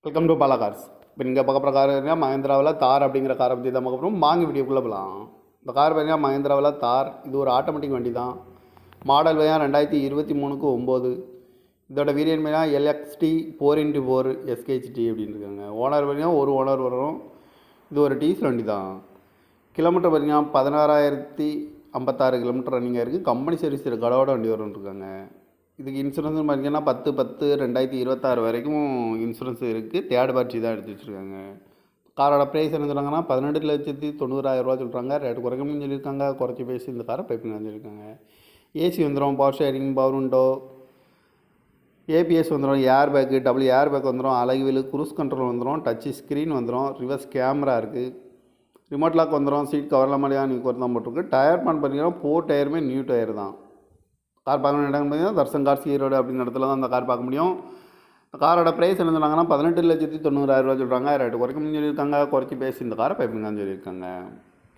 Welcome to Bala cars. இப்போ நீங்கள் பார்க்க போகிற கார் பார்த்தீங்கன்னா மஹேந்திராவில் தார் அப்படிங்கிற காரை பற்றி தான் பார்க்க போகிறோம். வாங்க வீடியோக்குள்ளே போகலாம். இந்த கார் பார்த்தீங்கன்னா மஹேந்திராவில் தார். இது ஒரு ஆட்டோமேட்டிக் வண்டி தான். மாடல் பார்த்தீங்கன்னா 2023க்கு 9. இதோட வேரியன்ட் பார்த்தீங்கன்னா LXT 4x4 SKHT அப்படின்னு இருக்காங்க. ஓனர் பார்த்தீங்கன்னா ஒரு ஓனர் வரும். இது ஒரு டீசல் வண்டி தான். கிலோமீட்டர் பார்த்தீங்கன்னா 16,056 கிலோமீட்டர் ரன்னிங்காக இருக்குது. கம்பெனி சர்வீஸ் ரெக்கார்டோட வண்டி வரும்னு இருக்காங்க. இதுக்கு இன்சூரன்ஸ் பார்த்தீங்கன்னா 10/10/2026 வரைக்கும் இன்சூரன்ஸ் இருக்குது. தேர்ட் பார்ட்டி தான் எடுத்து வச்சுருக்காங்க. காரோட ப்ரைஸ் என்ன சொல்கிறாங்கன்னா 18,90,000 சொல்கிறாங்க. ரேட்டு குறைக்கணும்னு சொல்லியிருக்காங்க. குறைச்சி பேசி இந்த காரை பைப்பிங்கன்னு சொல்லியிருக்காங்க. ஏசி வந்துடும், power steering, power window, ABS வந்துடும், air bag, double air bag வந்துடும், அழகுவில் குரூஸ் கண்ட்ரோல் வந்துடும், டச் ஸ்க்ரீன் வந்துடும், ரிவர்ஸ் கேமரா இருக்குது, ரிமோட் லாக் வந்துடும், சீட் கவரில் மாதிரியாக நீ தான் போட்டிருக்கு. டயர் பான் பார்த்தீங்கன்னா 4 டயருமே நியூ டயர் தான். கார் பார்க்கணும் இடம் பார்த்தீங்கன்னா தர்சன் கார்ஸ் ஈரோடு அப்படிங்கிற இடத்துல தான் அந்த கார் பார்க்க முடியும். காரோட ப்ரைஸ் என்ன சொன்னாங்கன்னா 18,90,000 சொல்கிறாங்க. ரேட்டு குறைக்கணும்னு சொல்லியிருக்காங்க. குறைச்சி பேசி இந்த காரை பைப்பிங்கன்னு சொல்லியிருக்காங்க.